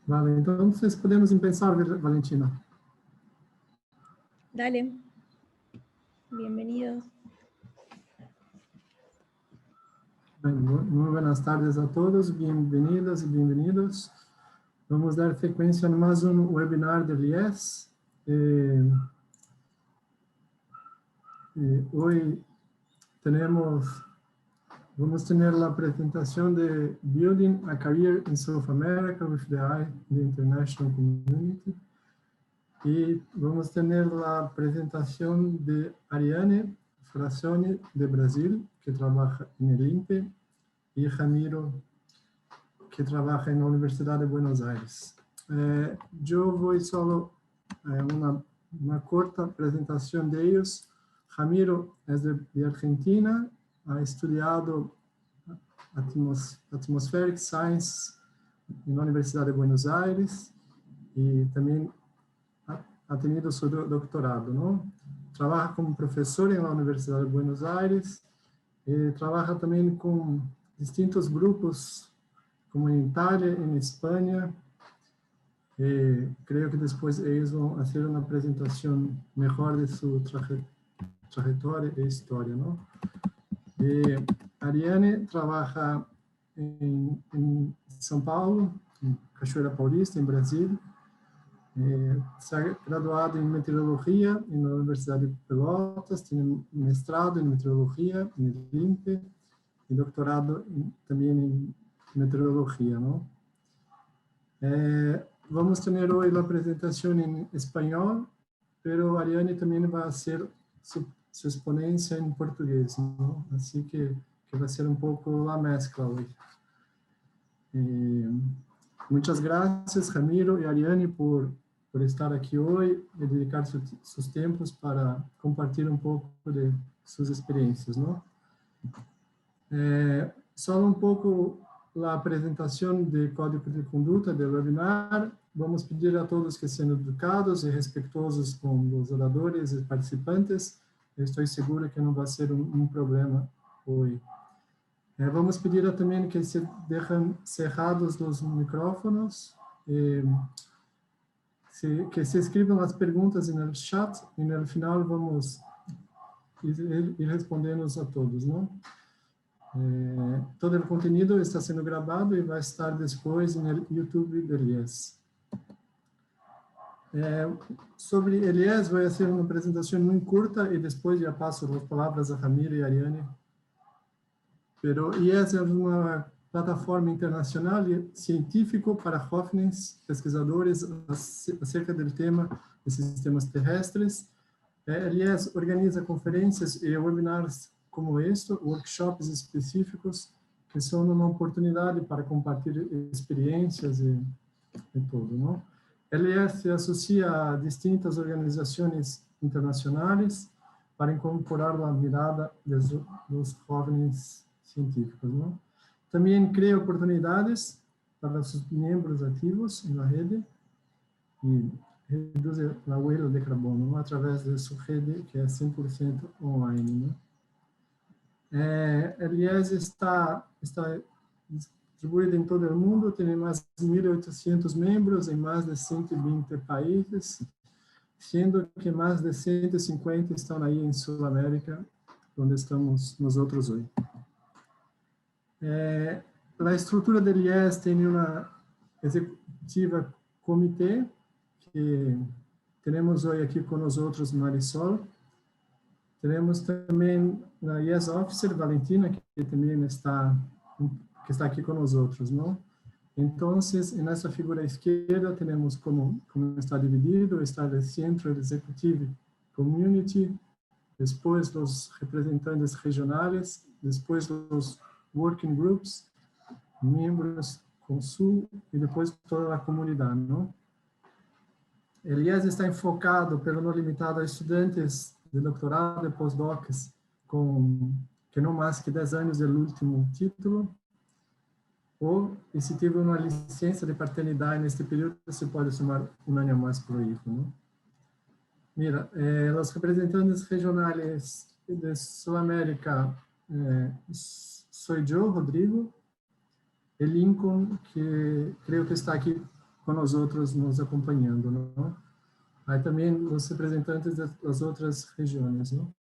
Vale, entonces podemos empezar, Valentina. Dale. Bienvenidos. Muy buenas tardes a todos, bienvenidas y bienvenidos. Vamos a dar secuencia a más un webinar del IES. Hoy vamos a tener la presentación de Building a Career in South America with the Eye in the International Community. Y vamos a tener la presentación de Ariane Frazioni de Brasil, que trabaja en el INPE, y Ramiro, que trabaja en la Universidad de Buenos Aires. Yo voy solo a una corta presentación de ellos. Ramiro es de Argentina, ha estudiado Atmospheric Science en la Universidad de Buenos Aires y también ha tenido su doctorado, ¿no? Trabaja como profesor en la Universidad de Buenos Aires, trabaja también con distintos grupos comunitarios en España. Creo que después ellos van a hacer una presentación mejor de su trayectoria e historia, ¿no? Ariane trabaja en São Paulo, en Cachoeira Paulista, en Brasil. Se ha graduado en meteorología en la Universidad de Pelotas, tiene un mestrado en meteorología en el INPE y doctorado también en meteorología, ¿no? Vamos a tener hoy la presentación en español, pero Ariane también va a hacer su exponencia en portugués, ¿no? Así que va a ser un poco la mezcla hoy. Muchas gracias, Ramiro y Ariane, por estar aquí hoy y dedicar sus tiempos para compartir un poco de sus experiencias, ¿no? Solo un poco la presentación de código de conducta del webinar. Vamos a pedir a todos que sean educados y respetuosos con los oradores y participantes. Estoy seguro que no va a ser un problema hoy. Vamos a pedir también que se dejen cerrados los micrófonos, que se escriban las preguntas en el chat y en el final vamos a ir respondiendo a todos, ¿no? Todo el contenido está siendo grabado y va a estar después en el YouTube del IES. Sobre el IES voy a hacer una presentación muy corta y después ya paso las palabras a Ramiro y Ariane. Pero IES es una plataforma internacional científica para jóvenes pesquisadores acerca del tema de sistemas terrestres. El IES organiza conferencias y webinars como este, workshops específicos que son una oportunidad para compartir experiencias y todo, ¿no? El IES se asocia a distintas organizaciones internacionales para incorporar la mirada de los jóvenes científicos, ¿no? También crea oportunidades para sus miembros activos en la red y reduce la huella de carbono, ¿no? A través de su red que es 100% online, ¿no? El IES está distribuido en todo el mundo, tiene más de 1.800 miembros en más de 120 países, siendo que más de 150 están ahí en Sudamérica, donde estamos nosotros hoy. La estructura del IES tiene una ejecutiva comité, que tenemos hoy aquí con nosotros Marisol. Tenemos también la IES Officer, Valentina, que también está aquí con nosotros, ¿no? Entonces, en esta figura izquierda tenemos como está dividido, está el centro, el Executive Community, después los representantes regionales, después los working groups, miembros con su, y después toda la comunidad, ¿no? El IES está enfocado, pero no limitado, a estudiantes de doctorado y postdocs que no más que 10 años del último título, o si tiene una licencia de paternidad en este periodo, se puede sumar un año más por hijo, ¿no? Mira, los representantes regionales de Sudamérica, soy yo, Rodrigo, el Lincoln, que creo que está aquí com nós outros nos acompanhando, não? Aí também os representantes das outras regiões, não?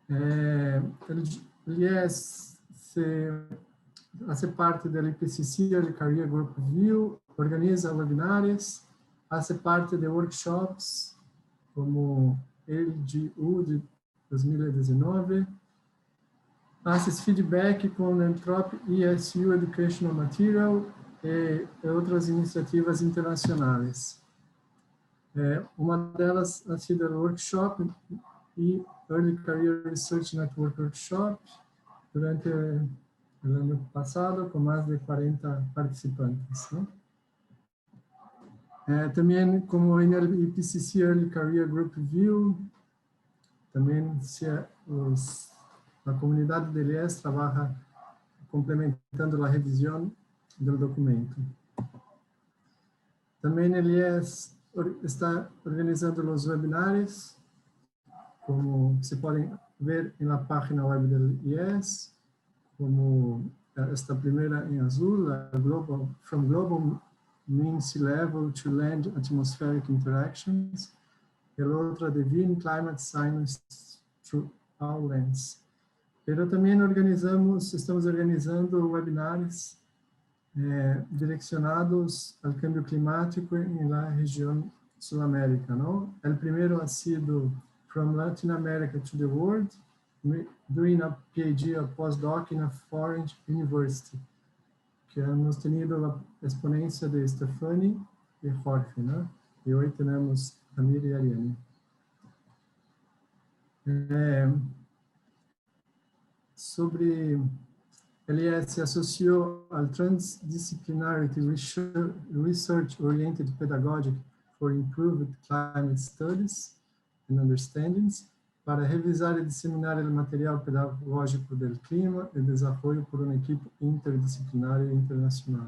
Ele hace parte del IPCC, Early Career Group View, organiza webinars, hace parte de workshops como LGU de 2019, hace feedback com Entrop ESU Educational Material e outras iniciativas internacionais. Uma delas ha sido o workshop e Early Career Research Network Workshop durante o ano passado, com mais de 40 participantes, né? Também, como em IPCC Early Career Group View, também a comunidade de IES trabalha complementando a revisão do documento. Também o IES está organizando os webinários, como se podem ver na página web do IES, como esta primeira em azul, From Global Mean Sea Level to Land Atmospheric Interactions, e a outra de Viewing Climate Science Through All Lens. Pero também estamos organizando webinars direcionados ao câmbio climático na região sul-américa, não? O primeiro ha sido From Latin America to the World, doing a PhD, a postdoc in a foreign university, que hemos tenido a exponência de Stefani e Jorge, né? E hoje temos Amir e Ariane. Sobre ele se associou ao Transdisciplinarity Research Oriented Pedagogy for Improved Climate Studies and Understandings, para revisar e disseminar o material pedagógico do clima e desenvolvimento por uma equipe interdisciplinar e internacional.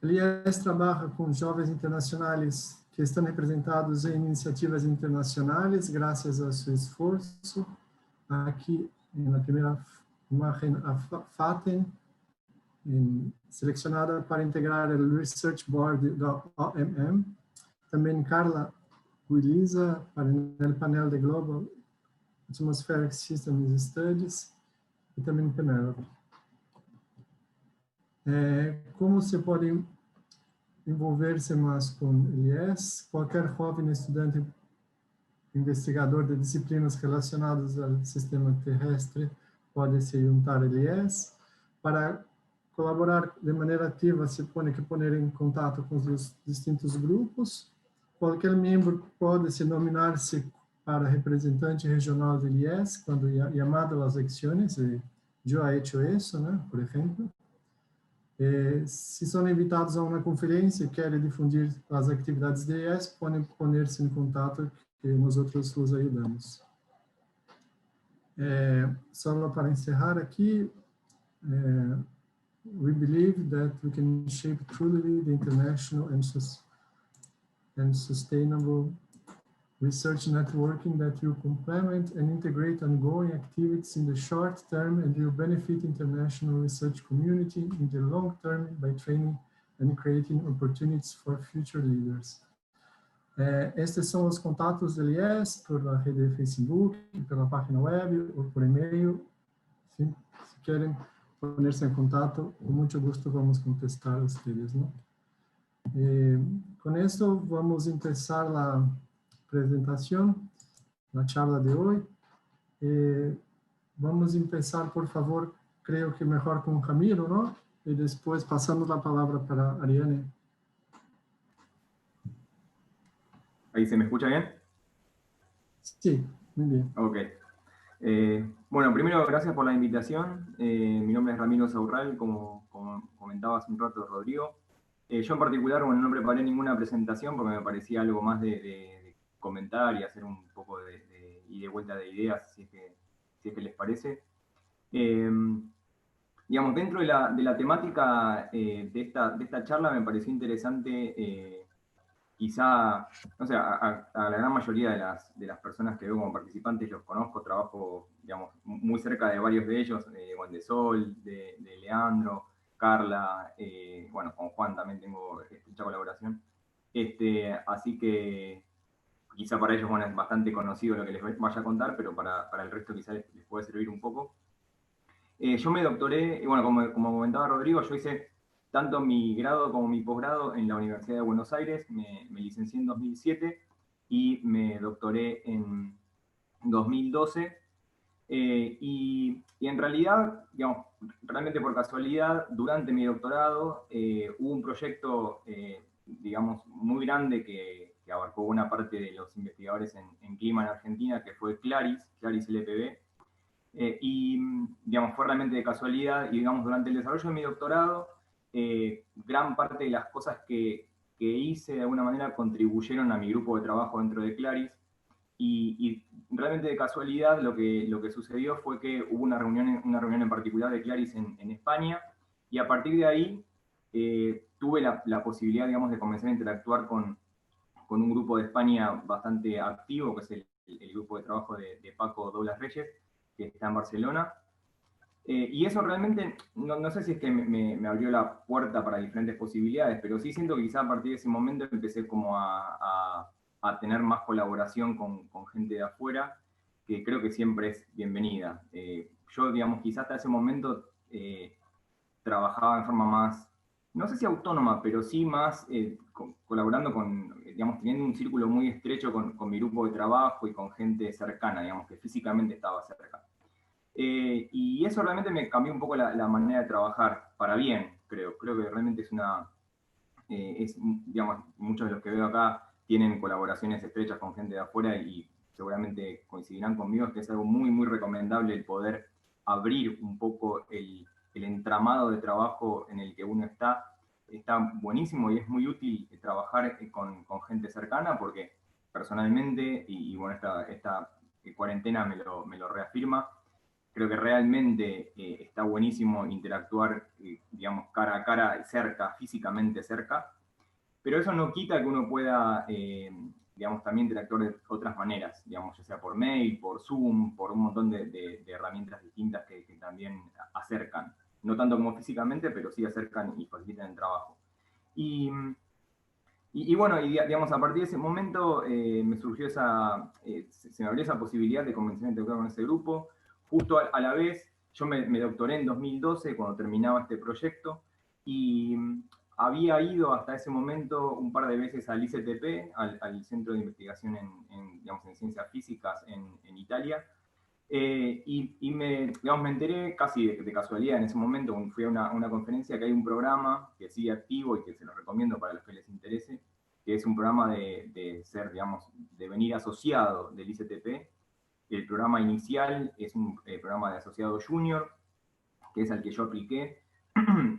Ele trabalha com jovens internacionais que estão representados em iniciativas internacionais, graças ao seu esforço. Aqui, na primeira imagem, a FATEN, selecionada para integrar o Research Board da OMM. Também Carla Guiliza, para o painel de Global Atmospheric Systems Studies, e também Penélope. Como se pode envolver-se mais com o IES? Qualquer jovem estudante investigador de disciplinas relacionadas ao sistema terrestre pode se juntar ao IES. Para colaborar de maneira ativa, se pode poner em contato com os distintos grupos. Qualquer membro pode se nominar-se para representante regional do IES quando chamado às eleições. Eu he hecho isso, né, por exemplo. Se são invitados a uma conferência e querem difundir as atividades do IES, podem poner-se em contato que nós outros os ajudamos. Só para encerrar aqui, we believe that we can shape truly the international and sustainable research networking that will complement and integrate ongoing activities in the short term and will benefit international research community in the long term by training and creating opportunities for future leaders. Estes são os contatos do IES por a rede Facebook, pela página web ou por e-mail. Se querem poner-se em contato, com muito gosto vamos contestar a vocês, né? Com isso, vamos começar a apresentação, a charla de hoje. Vamos começar, por favor, creio que melhor com Ramiro, não? E depois passamos a palavra para Ariane. ¿Ahí se me escucha bien? Sí, muy bien. Ok. Bueno, primero, gracias por la invitación. Mi nombre es Ramiro Saurral, como comentaba hace un rato Rodrigo. Yo en particular, bueno, no preparé ninguna presentación porque me parecía algo más de comentar y hacer un poco de ida y vuelta de ideas, si es que les parece. Digamos, dentro de la temática de esta charla me pareció interesante quizá, no sé, a la gran mayoría de las personas que veo como participantes los conozco, trabajo, digamos, muy cerca de varios de ellos, Juan de Sol, de Leandro, Carla, bueno, con Juan también tengo mucha colaboración. Así que quizá para ellos, bueno, es bastante conocido lo que les vaya a contar, pero para el resto quizá les puede servir un poco. Yo me doctoré, bueno, como comentaba Rodrigo, yo hice tanto mi grado como mi posgrado en la Universidad de Buenos Aires, me licencié en 2007 y me doctoré en 2012. Y en realidad, digamos, realmente por casualidad, durante mi doctorado hubo un proyecto, digamos, muy grande que abarcó buena parte de los investigadores en clima en Argentina, que fue Claris LPB. Y, digamos, fue realmente de casualidad y, digamos, durante el desarrollo de mi doctorado, gran parte de las cosas que hice de alguna manera contribuyeron a mi grupo de trabajo dentro de Claris. Y realmente de casualidad lo que sucedió fue que hubo una reunión en particular de Claris en España, y a partir de ahí tuve la posibilidad, digamos, de comenzar a interactuar con un grupo de España bastante activo, que es el grupo de trabajo de Paco Douglas Reyes, que está en Barcelona. Y eso realmente, no sé si es que me abrió la puerta para diferentes posibilidades, pero sí siento que quizá a partir de ese momento empecé como a tener más colaboración con gente de afuera, que creo que siempre es bienvenida. Yo, digamos, quizá hasta ese momento trabajaba en forma más, no sé si autónoma, pero sí más colaborando digamos, teniendo un círculo muy estrecho con mi grupo de trabajo y con gente cercana, digamos, que físicamente estaba cerca. Y eso realmente me cambió un poco la manera de trabajar, para bien, creo. Creo que realmente digamos, muchos de los que veo acá tienen colaboraciones estrechas con gente de afuera y seguramente coincidirán conmigo, que es algo muy, muy recomendable el poder abrir un poco el entramado de trabajo en el que uno está. Está buenísimo y es muy útil trabajar con gente cercana, porque personalmente, y bueno, esta cuarentena me lo reafirma, creo que realmente está buenísimo interactuar, digamos, cara a cara, cerca, físicamente cerca, pero eso no quita que uno pueda, digamos, también interactuar de otras maneras, digamos, ya sea por mail, por Zoom, por un montón de herramientas distintas que también acercan. No tanto como físicamente, pero sí acercan y facilitan el trabajo. Y bueno, digamos, a partir de ese momento me surgió se me abrió esa posibilidad de comenzar a interactuar con ese grupo. Justo a la vez, yo me doctoré en 2012 cuando terminaba este proyecto, y había ido hasta ese momento un par de veces al ICTP, al Centro de Investigación digamos, en Ciencias Físicas en Italia, digamos, me enteré casi de casualidad en ese momento, cuando fui a una conferencia, que hay un programa que sigue activo y que se lo recomiendo para los que les interese, que es un programa de ser, digamos, de venir asociado del ICTP. El programa inicial es un programa de asociado junior, que es al que yo apliqué,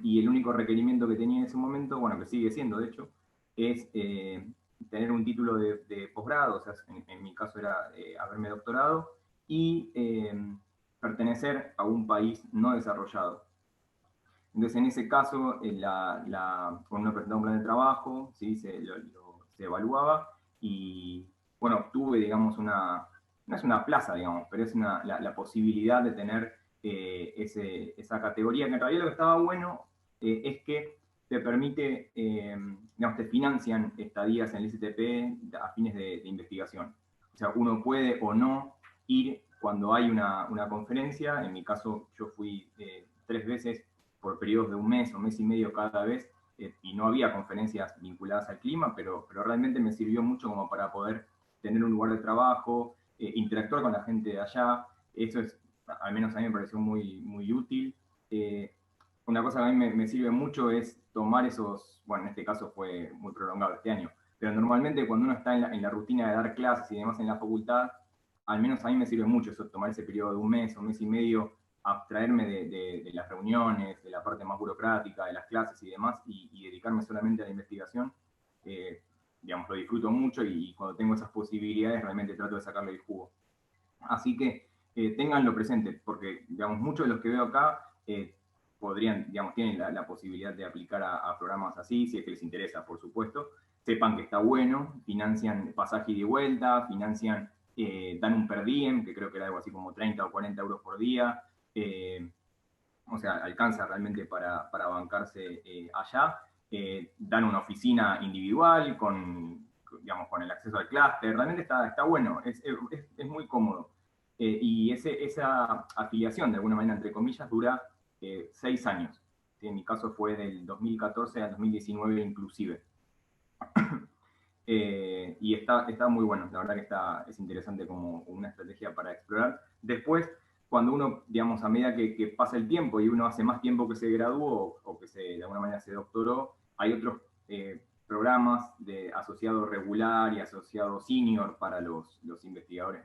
y el único requerimiento que tenía en ese momento, bueno, que sigue siendo de hecho, es tener un título de posgrado, o sea, en mi caso era haberme doctorado, y pertenecer a un país no desarrollado. Entonces, en ese caso, cuando uno presentaba un plan de trabajo, ¿sí? Se evaluaba, y bueno, obtuve, digamos, no es una plaza, digamos, pero es la posibilidad de tener esa categoría, que en realidad lo que estaba bueno es que te permite, digamos, te financian estadías en el ICTP a fines de investigación. O sea, uno puede o no ir cuando hay una conferencia. En mi caso, yo fui 3 veces por periodos de un mes o mes y medio cada vez, y no había conferencias vinculadas al clima, pero realmente me sirvió mucho como para poder tener un lugar de trabajo, interactuar con la gente de allá. Eso es, al menos a mí me pareció muy, muy útil. Una cosa que a mí me sirve mucho es tomar bueno, en este caso fue muy prolongado este año, pero normalmente cuando uno está en la rutina de dar clases y demás en la facultad, al menos a mí me sirve mucho eso, tomar ese periodo de un mes o mes y medio, abstraerme de las reuniones, de la parte más burocrática, de las clases y demás, y dedicarme solamente a la investigación. Digamos, lo disfruto mucho, y cuando tengo esas posibilidades realmente trato de sacarle el jugo. Así que ténganlo presente, porque, digamos, muchos de los que veo acá tienen la posibilidad de aplicar a programas así, si es que les interesa, por supuesto. sepan que está bueno, financian pasaje y de vuelta, financian, dan un per diem, que creo que era algo así como 30 o 40 euros por día, o sea, alcanza realmente para bancarse allá. Dan una oficina individual digamos, con el acceso al clúster, realmente está bueno, es muy cómodo. Y esa afiliación, de alguna manera, entre comillas, dura 6 años. ¿Sí? En mi caso fue del 2014 al 2019 inclusive. Y está muy bueno, la verdad que es interesante como una estrategia para explorar. Después, cuando uno, digamos, a medida que pasa el tiempo y uno hace más tiempo que se graduó o que de alguna manera se doctoró, hay otros programas de asociado regular y asociado senior para los investigadores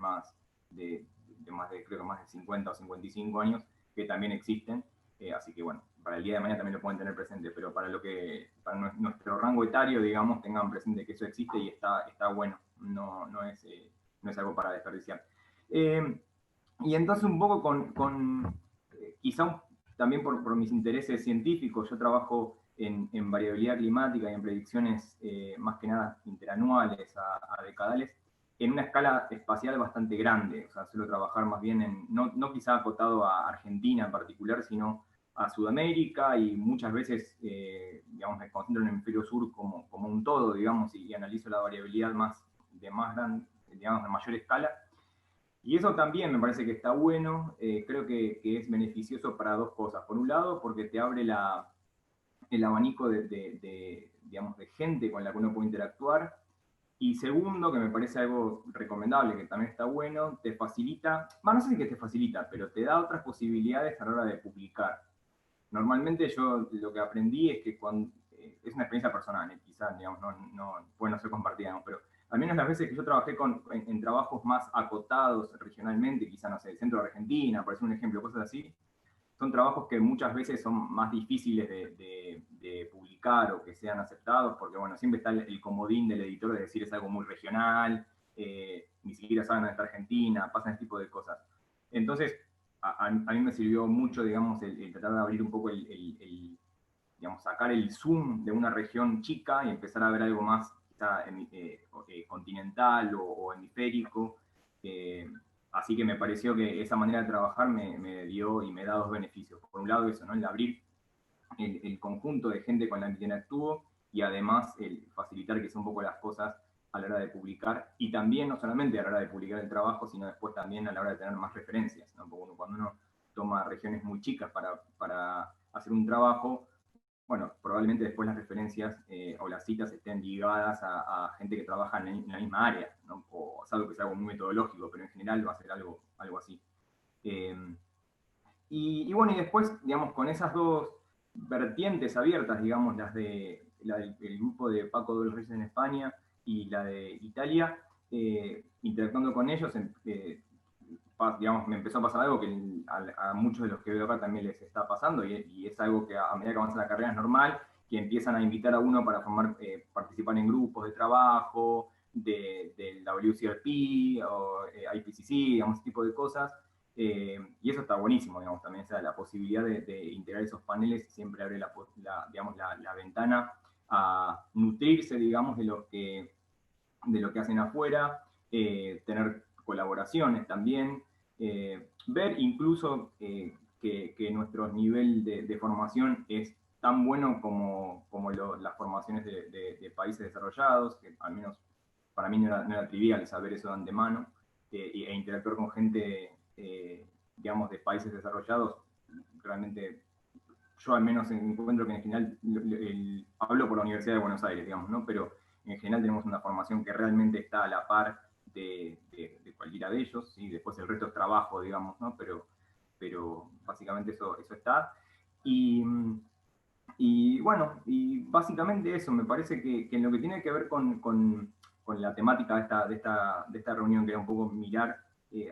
creo que más de 50 o 55 años, que también existen. Así que bueno, para el día de mañana también lo pueden tener presente, pero para nuestro rango etario, digamos, tengan presente que eso existe y está bueno, no es algo para desperdiciar. Y entonces un poco quizá también por mis intereses científicos, yo trabajo en variabilidad climática y en predicciones más que nada interanuales a decadales, en una escala espacial bastante grande, o sea, suelo trabajar más bien no quizá acotado a Argentina en particular, sino a Sudamérica, y muchas veces, digamos, me concentro en el hemisferio sur como un todo, digamos, y analizo la variabilidad de mayor escala. Y eso también me parece que está bueno, creo que es beneficioso para dos cosas. Por un lado, porque te abre el abanico digamos, de gente con la que uno puede interactuar. Y segundo, que me parece algo recomendable, que también está bueno, te facilita, no sé si que te facilita, pero te da otras posibilidades a la hora de publicar. Normalmente yo lo que aprendí es que es una experiencia personal, quizás, digamos, puede no ser compartida, ¿no? Pero al menos las veces que yo trabajé en trabajos más acotados regionalmente, quizás, no sé, el centro de Argentina, por decir un ejemplo, cosas así, son trabajos que muchas veces son más difíciles de publicar o que sean aceptados, porque bueno, siempre está el comodín del editor de decir es algo muy regional, ni siquiera saben dónde está Argentina, pasan ese tipo de cosas. Entonces, a mí me sirvió mucho, digamos, el tratar de abrir un poco digamos, sacar el zoom de una región chica y empezar a ver algo más quizá continental o hemisférico. Así que me pareció que esa manera de trabajar me dio y me da dos beneficios. Por un lado eso, ¿no? El abrir el conjunto de gente con la que interactúo, y además el facilitar que sea un poco las cosas a la hora de publicar, y también no solamente a la hora de publicar el trabajo, sino después también a la hora de tener más referencias, ¿no? Porque cuando uno toma regiones muy chicas para hacer un trabajo, bueno, probablemente después las referencias o las citas estén ligadas a gente que trabaja en la misma área, ¿no? O es algo que sea algo muy metodológico, pero en general va a ser algo así. Y bueno, y después, digamos, con esas dos vertientes abiertas, digamos, la del grupo de Paco de los Reyes en España y la de Italia, interactuando con ellos, digamos, me empezó a pasar algo que a muchos de los que veo acá también les está pasando, y es algo que a medida que avanza la carrera es normal, que empiezan a invitar a uno para participar en grupos de trabajo, del WCRP o IPCC, digamos, ese tipo de cosas. Y eso está buenísimo, digamos, también, o sea, la posibilidad de integrar esos paneles siempre abre digamos, la ventana a nutrirse, digamos, de lo que hacen afuera, tener colaboraciones también, ver incluso que nuestro nivel de formación es tan bueno como las formaciones de países desarrollados, que al menos para mí no era trivial saber eso de antemano, e interactuar con gente, digamos, de países desarrollados. Realmente yo al menos encuentro que en general, hablo por la Universidad de Buenos Aires, digamos, ¿no? Pero en general tenemos una formación que realmente está a la par de cualquiera de ellos, ¿sí? Después el resto es trabajo, digamos, ¿no? Pero básicamente eso está. Y bueno, y básicamente eso, me parece que en lo que tiene que ver con la temática de esta reunión, que era un poco mirar,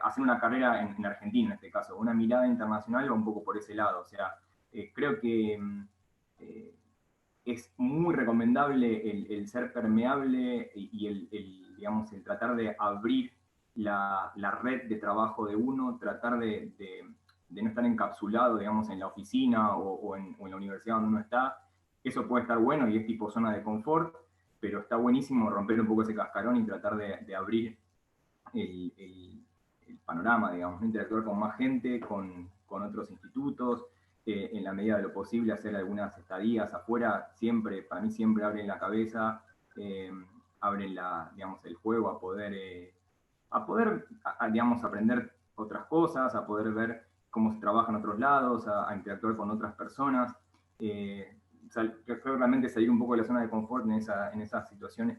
hacer una carrera en Argentina en este caso, una mirada internacional va un poco por ese lado, o sea, creo que es muy recomendable el ser permeable y digamos, el tratar de abrir la red de trabajo de uno, tratar de no estar encapsulado, digamos, en la oficina o en la universidad donde uno está. Eso puede estar bueno y es tipo zona de confort, pero está buenísimo romper un poco ese cascarón y tratar de abrir el panorama, digamos, interactuar con más gente, con otros institutos, en la medida de lo posible hacer algunas estadías afuera, siempre, para mí siempre abren la cabeza, abren digamos, el juego a poder, digamos, aprender otras cosas, a poder ver cómo se trabaja en otros lados, a interactuar con otras personas. Creo que realmente salir un poco de la zona de confort en esa situación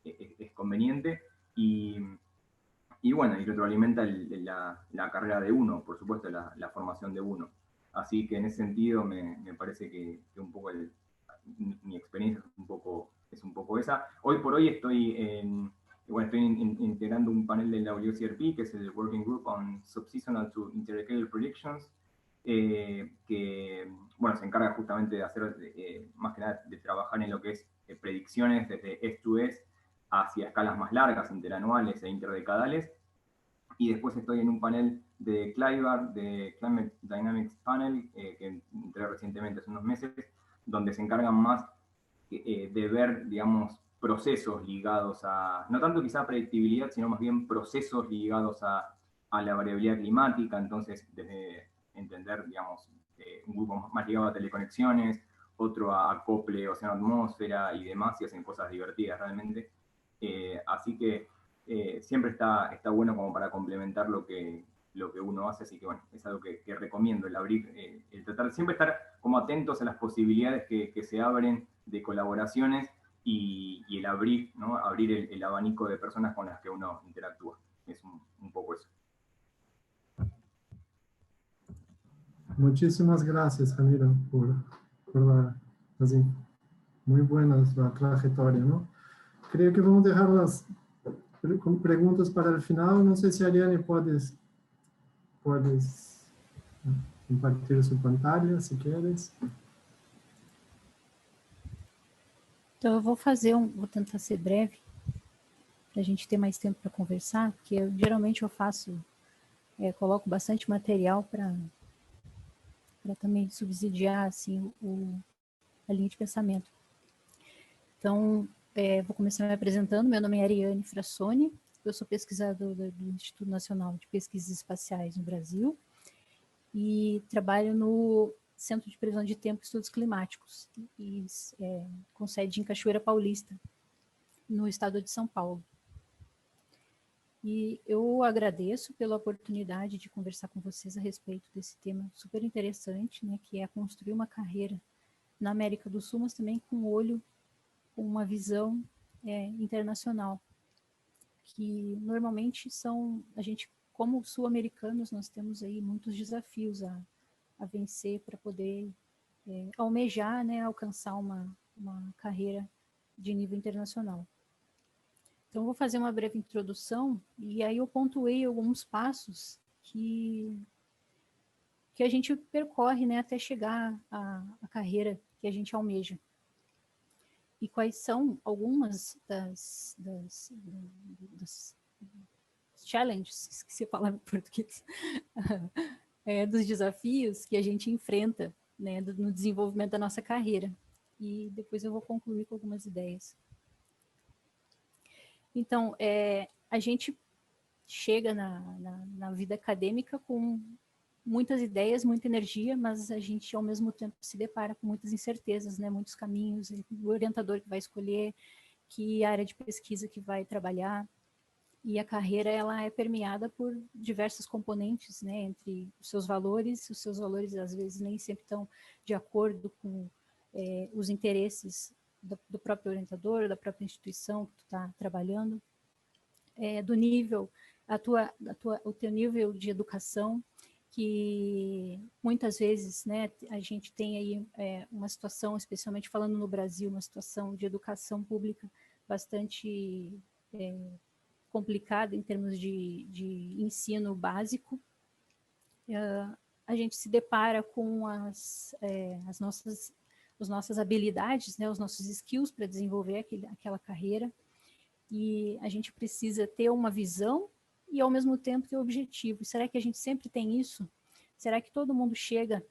es conveniente, y bueno, y retroalimenta la carrera de uno, por supuesto, la formación de uno. Así que en ese sentido me parece que un poco mi experiencia es un poco esa. Hoy por hoy estoy integrando un panel de la WCRP, que es el Working Group on Subseasonal to Intercalary Predictions, que bueno, se encarga justamente de hacer, más que nada, de trabajar en lo que es predicciones desde S2S hacia escalas más largas, interanuales e interdecadales. Y después estoy en un panel de CLIBAR, de Climate Dynamics Panel, que entré recientemente hace unos meses, donde se encargan más de ver, digamos, procesos ligados a, no tanto quizá predictibilidad, sino más bien procesos ligados a la variabilidad climática. Entonces, desde entender, digamos, un grupo más ligado a teleconexiones, otro a acople océano-atmósfera y demás, y hacen cosas divertidas realmente. Así que siempre está bueno como para complementar lo que uno hace, así que bueno, es algo que recomiendo, el abrir, el tratar de siempre estar como atentos a las posibilidades que se abren de colaboraciones y el abrir, ¿no? Abrir el abanico de personas con las que uno interactúa. Es un poco eso. Muchísimas gracias, Ramiro, por muy buenas la trayectoria, ¿no? Creo que vamos a dejar las preguntas para el final. No sé si Ariane puedes compartir su pantalla, se queres. Então, eu vou tentar ser breve, para a gente ter mais tempo para conversar, porque geralmente eu coloco bastante material para também subsidiar, assim, a linha de pensamento. Então, vou começar me apresentando. Meu nome é Ariane Frassoni, eu sou pesquisadora do Instituto Nacional de Pesquisas Espaciais no Brasil e trabalho no Centro de Previsão de Tempo e Estudos Climáticos, com sede em Cachoeira Paulista, no estado de São Paulo. E eu agradeço pela oportunidade de conversar com vocês a respeito desse tema super interessante, né, que é construir uma carreira na América do Sul, mas também com uma visão internacional, que normalmente a gente, como sul-americanos, nós temos aí muitos desafios a vencer para poder almejar, né, alcançar uma carreira de nível internacional. Então, vou fazer uma breve introdução, e aí eu pontuei alguns passos que a gente percorre, né, até chegar à carreira que a gente almeja. E quais são algumas das challenges, esqueci a palavra em português, dos desafios que a gente enfrenta, né, no desenvolvimento da nossa carreira. E depois eu vou concluir com algumas ideias. Então, a gente chega na vida acadêmica com muitas ideias, muita energia, mas a gente, ao mesmo tempo, se depara com muitas incertezas, né? Muitos caminhos, o orientador que vai escolher, que área de pesquisa que vai trabalhar, e a carreira ela é permeada por diversos componentes, né? Entre os seus valores às vezes nem sempre estão de acordo com os interesses do próprio orientador, da própria instituição que tu está trabalhando, do nível, o teu nível de educação, que muitas vezes, né, a gente tem aí uma situação, especialmente falando no Brasil, uma situação de educação pública bastante complicada em termos de ensino básico. A gente se depara com as nossas habilidades, né, os nossos skills para desenvolver aquela carreira, e a gente precisa ter uma visão e, ao mesmo tempo, ter objetivo. Será que a gente sempre tem isso? Será que todo mundo chega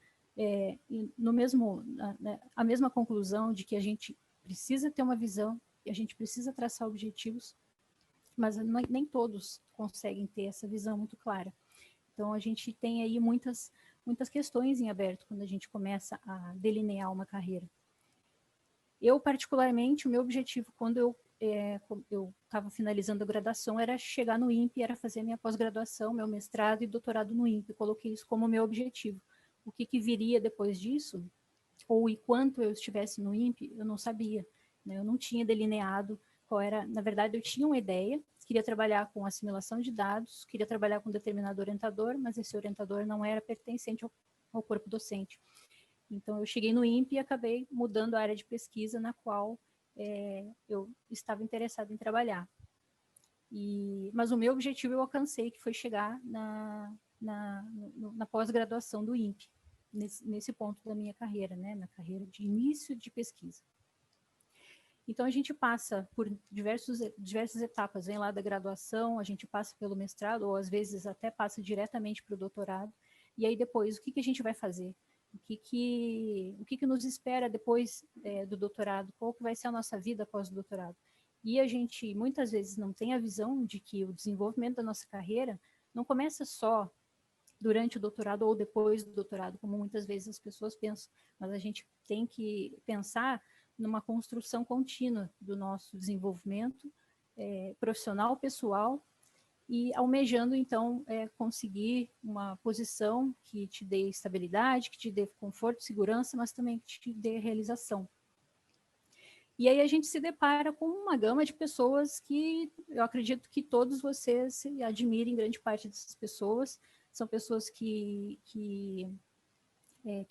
a mesma conclusão de que a gente precisa ter uma visão a gente precisa traçar objetivos, mas nem todos conseguem ter essa visão muito clara. Então, a gente tem aí muitas questões em aberto quando a gente começa a delinear uma carreira. Eu, particularmente, o meu objetivo, quando eu estava finalizando a graduação, era chegar no INPE, era fazer minha pós-graduação, meu mestrado e doutorado no INPE. Eu coloquei isso como meu objetivo. O que viria depois disso, ou enquanto eu estivesse no INPE, eu não sabia, né? Eu não tinha delineado qual era. Na verdade, eu tinha uma ideia, queria trabalhar com assimilação de dados, queria trabalhar com determinado orientador, mas esse orientador não era pertencente ao corpo docente. Então, eu cheguei no INPE e acabei mudando a área de pesquisa na qual eu estava interessada em trabalhar. Mas o meu objetivo eu alcancei, que foi chegar na pós-graduação do INPE, nesse ponto da minha carreira, né, na carreira de início de pesquisa. Então, a gente passa por diversas etapas, vem lá da graduação, a gente passa pelo mestrado, ou às vezes até passa diretamente para o doutorado, e aí depois, o que a gente vai fazer? O que nos espera depois do doutorado? Qual que vai ser a nossa vida após o doutorado? E a gente, muitas vezes, não tem a visão de que o desenvolvimento da nossa carreira não começa só durante o doutorado ou depois do doutorado, como muitas vezes as pessoas pensam, mas a gente tem que pensar numa construção contínua do nosso desenvolvimento profissional, pessoal, e almejando, então, conseguir uma posição que te dê estabilidade, que te dê conforto, segurança, mas também que te dê realização. E aí a gente se depara com uma gama de pessoas que eu acredito que todos vocês admirem, grande parte dessas pessoas, são pessoas que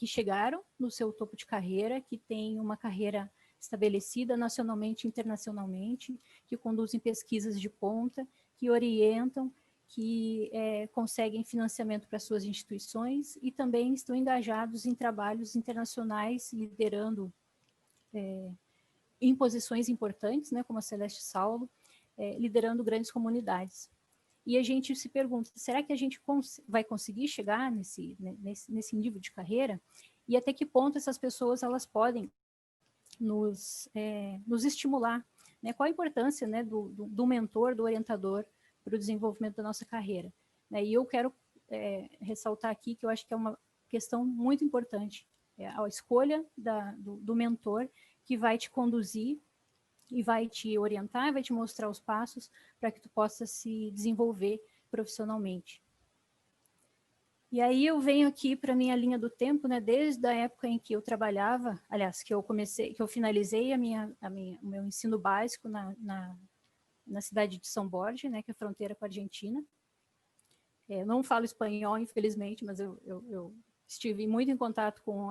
chegaram no seu topo de carreira, que têm uma carreira estabelecida nacionalmente e internacionalmente, que conduzem pesquisas de ponta, que orientam, que conseguem financiamento para suas instituições e também estão engajados em trabalhos internacionais, liderando em posições importantes, né, como a Celeste Saulo, liderando grandes comunidades. E a gente se pergunta, será que a gente vai conseguir chegar nesse nível de carreira? E até que ponto essas pessoas elas podem nos estimular? Né? Qual a importância, né, do mentor, do orientador para o desenvolvimento da nossa carreira? Né? E eu quero ressaltar aqui que eu acho que é uma questão muito importante, a escolha do mentor que vai te conduzir e vai te orientar, vai te mostrar os passos para que tu possa se desenvolver profissionalmente. E aí eu venho aqui para a minha linha do tempo, né, desde a época em que eu trabalhava, aliás, que eu finalizei o meu ensino básico na cidade de São Borja, né, que é a fronteira com a Argentina. Eu não falo espanhol, infelizmente, mas eu estive muito em contato com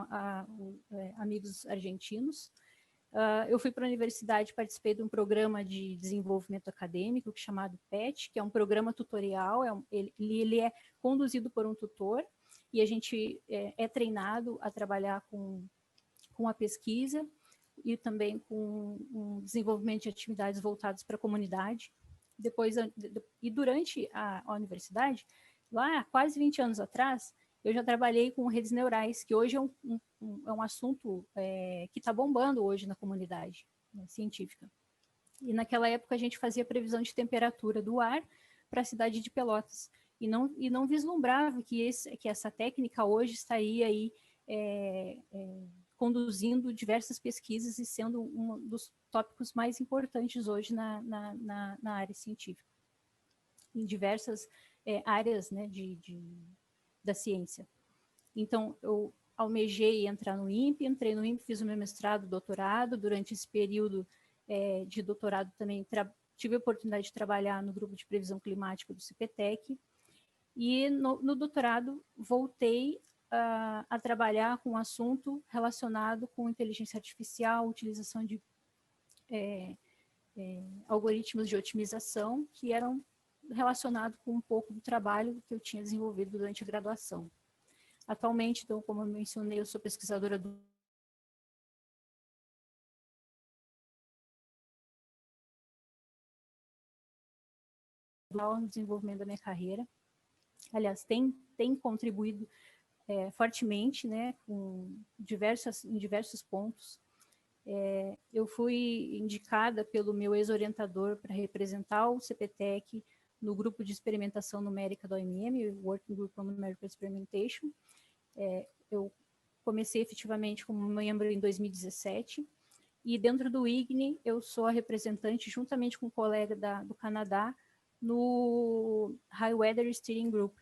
amigos argentinos. Eu fui para a universidade, participei de um programa de desenvolvimento acadêmico chamado PET, que é um programa tutorial, ele é conduzido por um tutor, e a gente é treinado a trabalhar com a pesquisa e também com um desenvolvimento de atividades voltadas para a comunidade. E durante a universidade, lá há quase 20 anos atrás, eu já trabalhei com redes neurais, que hoje é um assunto que está bombando hoje na comunidade, né, científica. E naquela época a gente fazia previsão de temperatura do ar para a cidade de Pelotas. E não vislumbrava que essa técnica hoje estaria aí conduzindo diversas pesquisas e sendo um dos tópicos mais importantes hoje na área científica. Em diversas áreas, né, da ciência. Então, eu almejei entrar no INPE, entrei no INPE, fiz o meu mestrado, doutorado. Durante esse período de doutorado também tive a oportunidade de trabalhar no grupo de previsão climática do CPTEC. E no doutorado voltei a trabalhar com um assunto relacionado com inteligência artificial, utilização de algoritmos de otimização, que eram relacionados com um pouco do trabalho que eu tinha desenvolvido durante a graduação. Atualmente, então, como eu mencionei, eu sou pesquisadora no desenvolvimento da minha carreira. Aliás, tem contribuído fortemente, né, em diversos pontos. Eu fui indicada pelo meu ex-orientador para representar o CPTEC no grupo de experimentação numérica da OMM, o Working Group on Numerical Experimentation. Eu comecei efetivamente como membro em 2017, e dentro do IGNI eu sou a representante, juntamente com um colega do Canadá, no High Weather Steering Group,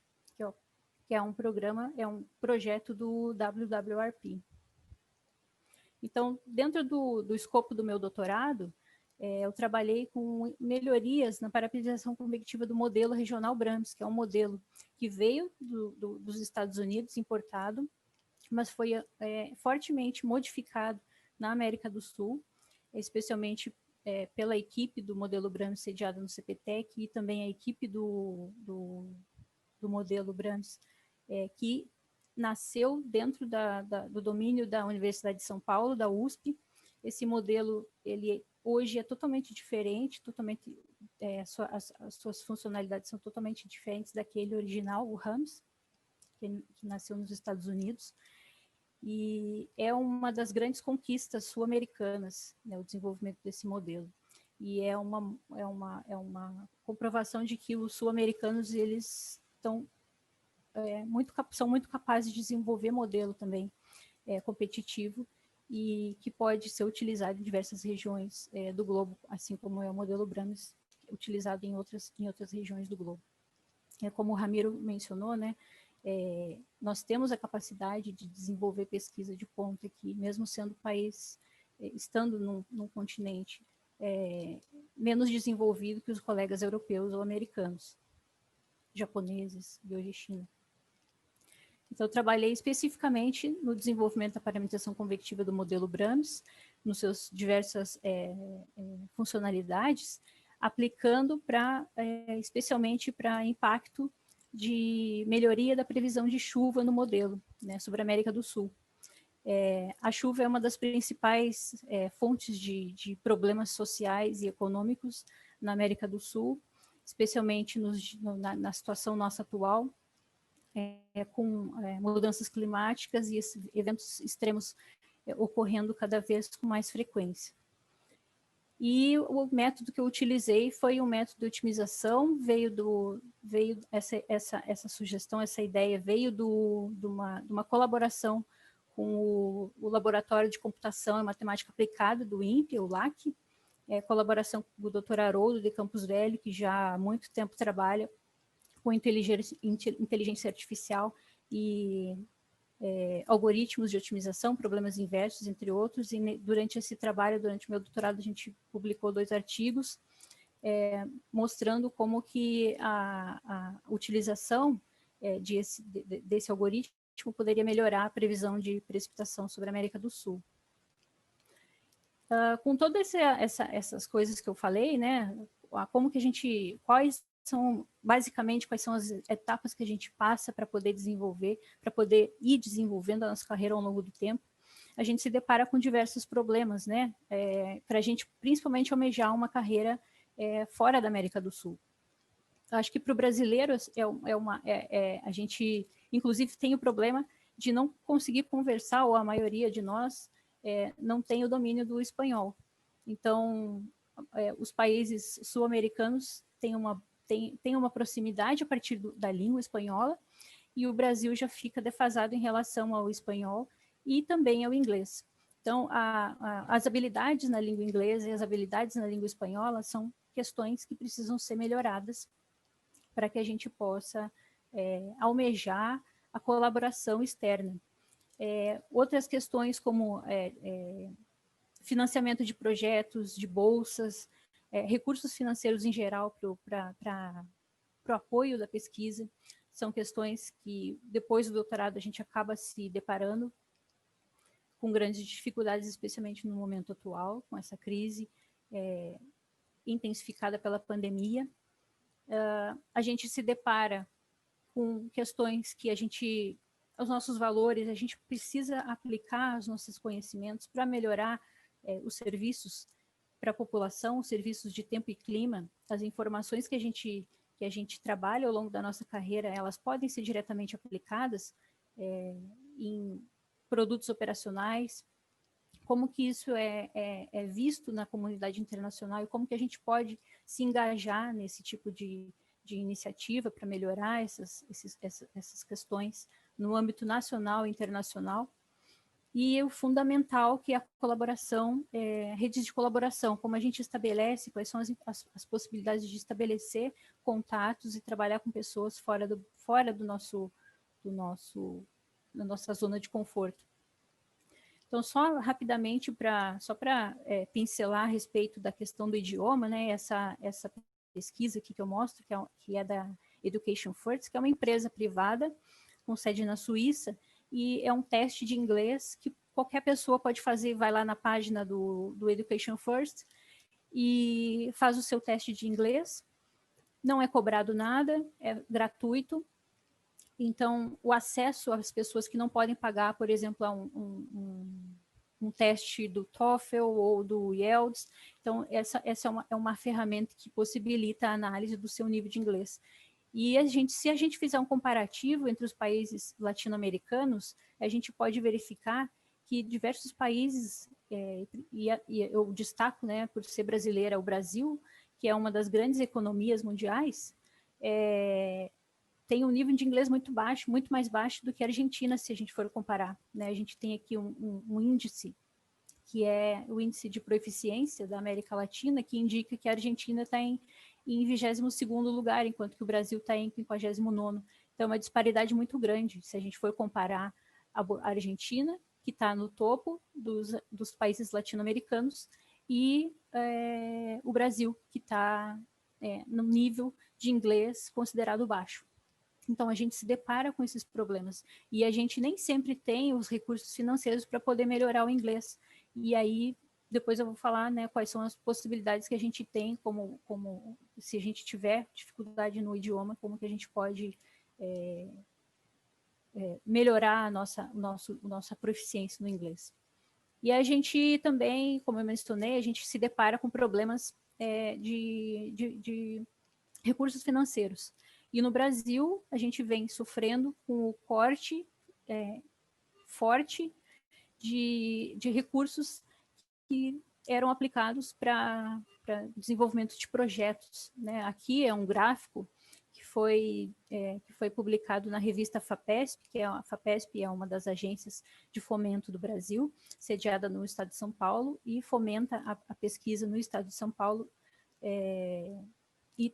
que é um programa, é um projeto do WWRP. Então, dentro do escopo do meu doutorado, eu trabalhei com melhorias na parametrização convectiva do modelo regional Brahms, que é um modelo que veio dos Estados Unidos, importado, mas foi fortemente modificado na América do Sul, especialmente pela equipe do modelo Brahms sediada no CPTEC e também a equipe do modelo Brahms, que nasceu dentro do domínio da Universidade de São Paulo, da USP. Esse modelo, ele hoje é totalmente diferente, as suas funcionalidades são totalmente diferentes daquele original, o RAMS, que nasceu nos Estados Unidos, e é uma das grandes conquistas sul-americanas, né, o desenvolvimento desse modelo. E é uma comprovação de que os sul-americanos, eles são muito capazes de desenvolver modelo também competitivo e que pode ser utilizado em diversas regiões do globo, assim como é o modelo Brahms, utilizado em outras regiões do globo. Como o Ramiro mencionou, né, nós temos a capacidade de desenvolver pesquisa de ponta aqui, mesmo sendo país, estando num continente menos desenvolvido que os colegas europeus ou americanos, japoneses e hoje China. Então, eu trabalhei especificamente no desenvolvimento da parametrização convectiva do modelo Brahms, nos seus diversas funcionalidades, aplicando especialmente para impacto de melhoria da previsão de chuva no modelo, né, sobre a América do Sul. A chuva é uma das principais fontes de problemas sociais e econômicos na América do Sul, especialmente na situação nossa atual, com mudanças climáticas e eventos extremos ocorrendo cada vez com mais frequência. E o método que eu utilizei foi um método de otimização, essa sugestão, essa ideia veio de uma colaboração com o Laboratório de Computação e Matemática Aplicada do INPE, o LAC, colaboração com o Dr. Haroldo de Campos Velho, que já há muito tempo trabalha com inteligência artificial e algoritmos de otimização, problemas inversos, entre outros, e durante esse trabalho, durante o meu doutorado, a gente publicou 2 artigos mostrando como que a utilização desse algoritmo poderia melhorar a previsão de precipitação sobre a América do Sul. Com todas essas coisas que eu falei, né, quais são as etapas que a gente passa para poder desenvolver, para poder ir desenvolvendo a nossa carreira ao longo do tempo, a gente se depara com diversos problemas, né, para a gente principalmente almejar uma carreira fora da América do Sul. Acho que para o brasileiro a gente, inclusive, tem o problema de não conseguir conversar, ou a maioria de nós não tem o domínio do espanhol. Então, os países sul-americanos têm uma proximidade a partir da língua espanhola, e o Brasil já fica defasado em relação ao espanhol e também ao inglês. Então, as habilidades na língua inglesa e as habilidades na língua espanhola são questões que precisam ser melhoradas para que a gente possa almejar a colaboração externa. Outras questões como financiamento de projetos, de bolsas, recursos financeiros em geral para o apoio da pesquisa, são questões que, depois do doutorado, a gente acaba se deparando com grandes dificuldades, especialmente no momento atual, com essa crise intensificada pela pandemia. A gente se depara com questões que os nossos valores, a gente precisa aplicar os nossos conhecimentos para melhorar os serviços para a população, os serviços de tempo e clima, as informações que a gente trabalha ao longo da nossa carreira, elas podem ser diretamente aplicadas em produtos operacionais, como que isso é visto na comunidade internacional e como que a gente pode se engajar nesse tipo de iniciativa para melhorar essas questões no âmbito nacional e internacional. E o fundamental, que é a colaboração, redes de colaboração, como a gente estabelece, quais são as possibilidades de estabelecer contatos e trabalhar com pessoas fora da nossa zona de conforto. Então, só rapidamente, só para pincelar a respeito da questão do idioma, né, essa pesquisa aqui que eu mostro, que é da Education First, que é uma empresa privada com sede na Suíça, e é um teste de inglês que qualquer pessoa pode fazer, vai lá na página do Education First e faz o seu teste de inglês. Não é cobrado nada, é gratuito. Então, o acesso às pessoas que não podem pagar, por exemplo, a um teste do TOEFL ou do IELTS. Então, essa é uma ferramenta que possibilita a análise do seu nível de inglês. E se a gente fizer um comparativo entre os países latino-americanos, a gente pode verificar que diversos países, e eu destaco, né, por ser brasileira, o Brasil, que é uma das grandes economias mundiais, tem um nível de inglês muito baixo, muito mais baixo do que a Argentina, se a gente for comparar, né? A gente tem aqui um índice, que é o índice de proeficiência da América Latina, que indica que a Argentina está em 22º lugar, enquanto que o Brasil está em 59º. Então, é uma disparidade muito grande, se a gente for comparar a Argentina, que está no topo dos países latino-americanos, e o Brasil, que está no nível de inglês considerado baixo. Então, a gente se depara com esses problemas. E a gente nem sempre tem os recursos financeiros para poder melhorar o inglês. E aí, depois eu vou falar, né, quais são as possibilidades que a gente tem, como se a gente tiver dificuldade no idioma, como que a gente pode melhorar a nossa proficiência no inglês. E a gente também, como eu mencionei, a gente se depara com problemas de recursos financeiros. E no Brasil, a gente vem sofrendo com o corte forte de recursos que eram aplicados para desenvolvimento de projetos, né? Aqui é um gráfico que foi publicado na revista FAPESP, a FAPESP é uma das agências de fomento do Brasil, sediada no estado de São Paulo, e fomenta a pesquisa no estado de São Paulo, e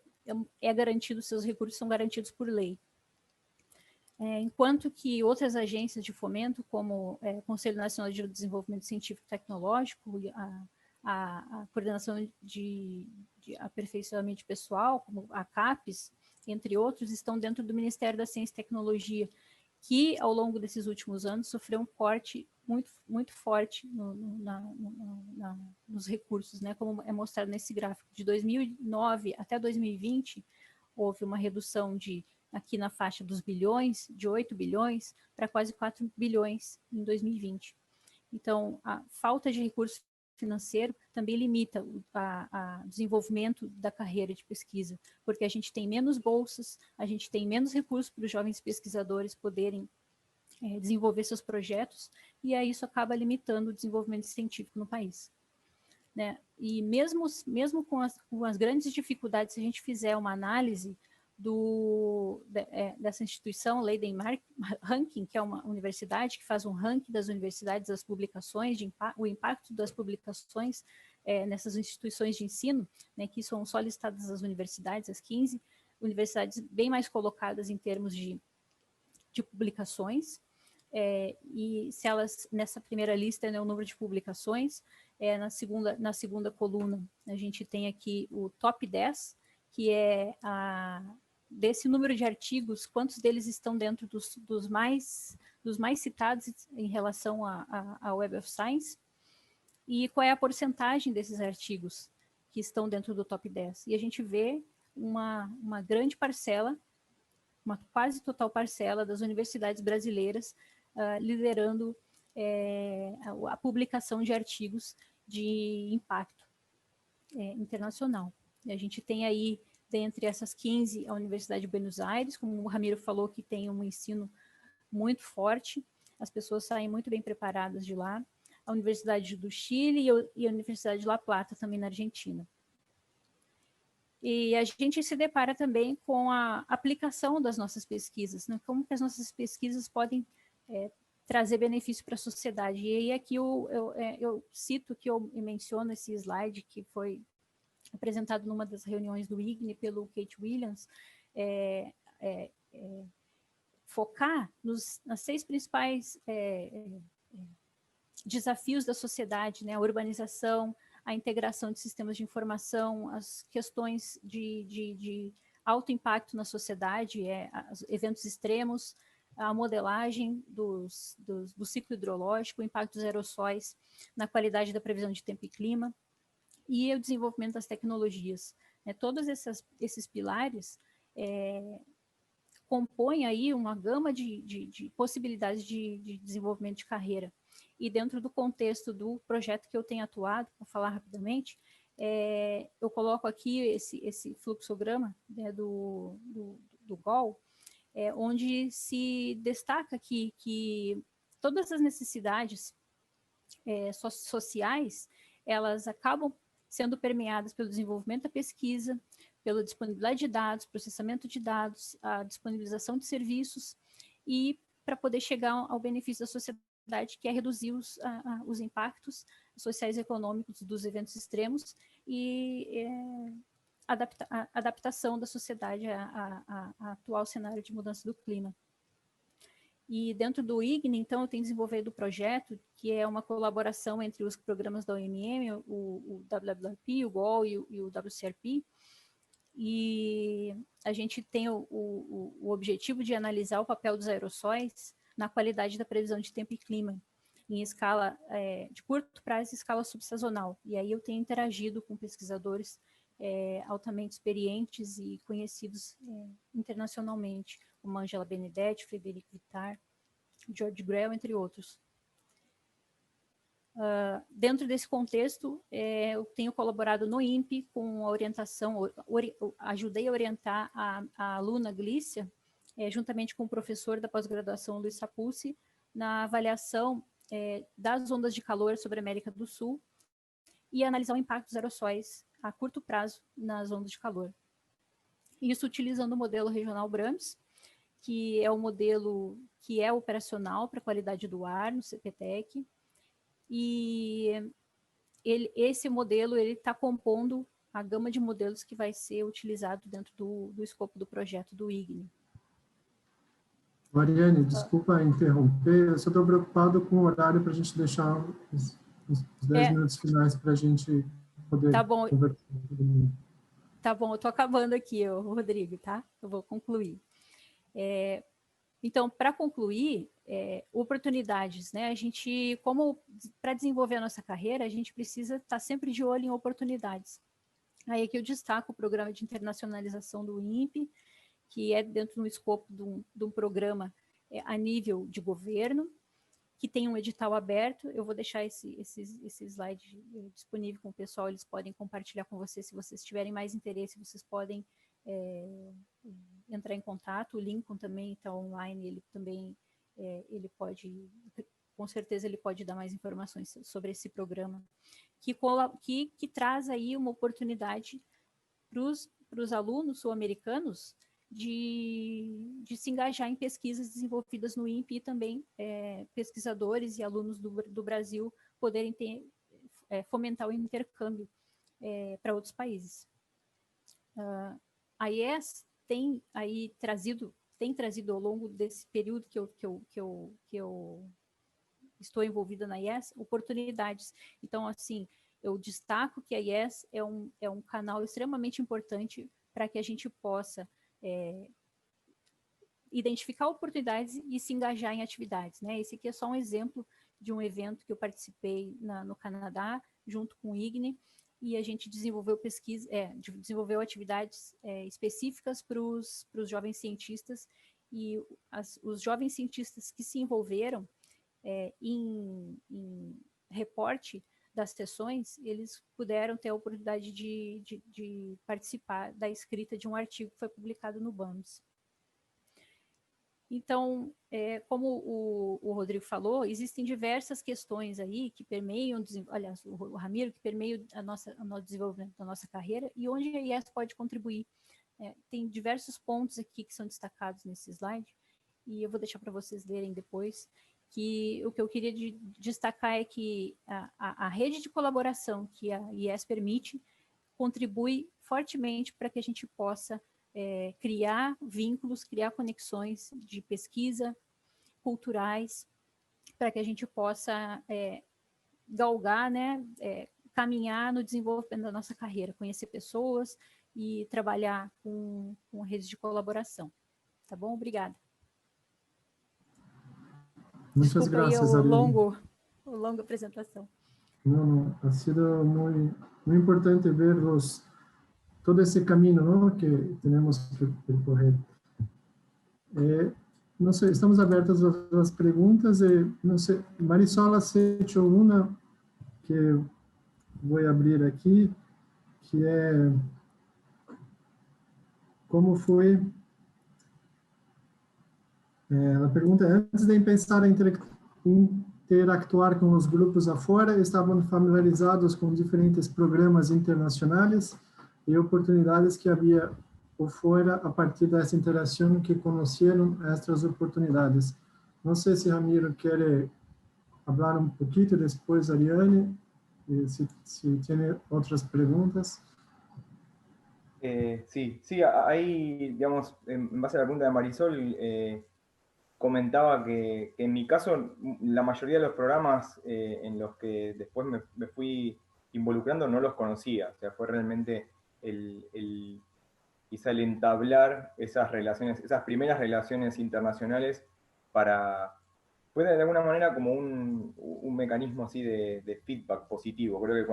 seus recursos são garantidos por lei. Enquanto que outras agências de fomento, como o Conselho Nacional de Desenvolvimento Científico e Tecnológico, a Coordenação de Aperfeiçoamento Pessoal, como a CAPES, entre outros, estão dentro do Ministério da Ciência e Tecnologia, que, ao longo desses últimos anos, sofreu um corte muito, muito forte nos recursos, né, como é mostrado nesse gráfico. De 2009 até 2020, houve uma redução aqui na faixa dos bilhões, de 8 bilhões para quase 4 bilhões em 2020. Então, a falta de recurso financeiro também limita o desenvolvimento da carreira de pesquisa, porque a gente tem menos bolsas, a gente tem menos recursos para os jovens pesquisadores poderem desenvolver seus projetos, e aí isso acaba limitando o desenvolvimento científico no país. Né? E mesmo com as grandes dificuldades, se a gente fizer uma análise dessa instituição, Leiden Ranking, que é uma universidade que faz um ranking das universidades, das publicações, o impacto das publicações nessas instituições de ensino, né, que são só listadas as universidades, as 15 universidades bem mais colocadas em termos de publicações, e se elas, nessa primeira lista, né, o número de publicações, na segunda coluna, a gente tem aqui o top 10, que é desse número de artigos, quantos deles estão dentro dos mais citados em relação à Web of Science, e qual é a porcentagem desses artigos que estão dentro do top 10. E a gente vê uma grande parcela, uma quase total parcela das universidades brasileiras liderando a publicação de artigos de impacto internacional. E a gente tem aí, dentre essas 15, a Universidade de Buenos Aires, como o Ramiro falou, que tem um ensino muito forte, as pessoas saem muito bem preparadas de lá. a Universidade do Chile e a Universidade de La Plata, também na Argentina. E a gente se depara também com a aplicação das nossas pesquisas, né? Como que as nossas pesquisas podem trazer benefício para a sociedade. E aí aqui eu cito que eu menciono esse slide que foi apresentado numa das reuniões do IGNE pelo Kate Williams, focar nas 6 principais desafios da sociedade, né? A urbanização, a integração de sistemas de informação, as questões de alto impacto na sociedade, eventos extremos, a modelagem do ciclo hidrológico, o impacto dos aerossóis na qualidade da previsão de tempo e clima, e o desenvolvimento das tecnologias. Todos esses pilares compõem aí uma gama de possibilidades de desenvolvimento de carreira. E dentro do contexto do projeto que eu tenho atuado, para falar rapidamente, eu coloco aqui esse fluxograma, né, do GOL, onde se destaca que todas as necessidades sociais, elas acabam sendo permeadas pelo desenvolvimento da pesquisa, pela disponibilidade de dados, processamento de dados, a disponibilização de serviços, e para poder chegar ao benefício da sociedade, que é reduzir os impactos sociais e econômicos dos eventos extremos e a adaptação da sociedade a atual cenário de mudança do clima. E dentro do IGNE, então, eu tenho desenvolvido o projeto, que é uma colaboração entre os programas da OMM, o WWRP, o GOL e o WCRP, e a gente tem o objetivo de analisar o papel dos aerossóis na qualidade da previsão de tempo e clima, em escala de curto prazo e escala subsazonal. E aí eu tenho interagido com pesquisadores altamente experientes e conhecidos internacionalmente, como Angela Benedetti, Frederico Vittar, George Grell, entre outros. Dentro desse contexto, eu tenho colaborado no INPE com a orientação, ajudei a orientar a aluna Glícia, juntamente com o professor da pós-graduação Luiz Sapulci, na avaliação das ondas de calor sobre a América do Sul e analisar o impacto dos aerossóis a curto prazo nas ondas de calor. Isso utilizando o modelo regional BRAMS, que é o modelo que é operacional para a qualidade do ar no CPTEC, e esse modelo está compondo a gama de modelos que vai ser utilizado dentro do escopo do projeto do IGNE. Mariane, desculpa interromper, eu só estou preocupado com o horário para a gente deixar os 10 minutos finais para a gente poder conversar com todo mundo. Tá bom, eu estou acabando aqui, Rodrigo, tá? Eu vou concluir. Então, para concluir, oportunidades, né? A gente, para desenvolver a nossa carreira, a gente precisa estar sempre de olho em oportunidades. Aí aqui eu destaco o programa de internacionalização do INPE, que é dentro do escopo de um programa a nível de governo, que tem um edital aberto. Eu vou deixar esse slide disponível com o pessoal, eles podem compartilhar com vocês, se vocês tiverem mais interesse, vocês podem entrar em contato. O Lincoln também está online, ele também, ele pode, com certeza ele pode dar mais informações sobre esse programa, que traz aí uma oportunidade para os alunos sul-americanos de se engajar em pesquisas desenvolvidas no INPE, e também pesquisadores e alunos do Brasil poderem fomentar o intercâmbio para outros países. A IES tem aí trazido ao longo desse período que eu estou envolvida na IES, oportunidades. Então, assim, eu destaco que a IES é um canal extremamente importante para que a gente possa identificar oportunidades e se engajar em atividades, né? Esse aqui é só um exemplo de um evento que eu participei no Canadá, junto com o IGNE, e a gente desenvolveu desenvolveu atividades específicas para os jovens cientistas, e os jovens cientistas que se envolveram em reporte das sessões, eles puderam ter a oportunidade de participar da escrita de um artigo que foi publicado no BAMS. Então, como o Rodrigo falou, existem diversas questões aí que permeiam, aliás, o Ramiro, que permeiam o desenvolvimento da nossa carreira e onde a IES pode contribuir. Tem diversos pontos aqui que são destacados nesse slide, e eu vou deixar para vocês lerem depois, que o que eu queria destacar é que a rede de colaboração que a IES permite contribui fortemente para que a gente possa criar vínculos, criar conexões de pesquisa culturais, para que a gente possa galgar, né, caminhar no desenvolvimento da nossa carreira, conhecer pessoas e trabalhar com redes de colaboração. Tá bom? Obrigada. Muchas Desculpa aí gracias, a Ariane. longa apresentação. No, ha sido muy importante ver todo ese camino, ¿no?, que tenemos que percorrer. No sé, estamos abertos a las preguntas. No sé, Marisol has hecho una que voy a abrir aquí, que es ¿cómo fue? La pregunta, antes de empezar a interactuar com os grupos afora, estavam familiarizados com diferentes programas internacionais e oportunidades que havia por fora a partir dessa interação que conheceram estas oportunidades. Não sei se Ramiro quer falar um pouquinho, depois Ariane, se tem outras perguntas. Sí, ahí, digamos, en base a la pregunta de Marisol, comentaba que en mi caso, la mayoría de los programas en los que después me fui involucrando no los conocía. O sea, fue realmente quizá el entablar esas relaciones, esas primeras relaciones internacionales fue de alguna manera como un mecanismo así de feedback positivo. Creo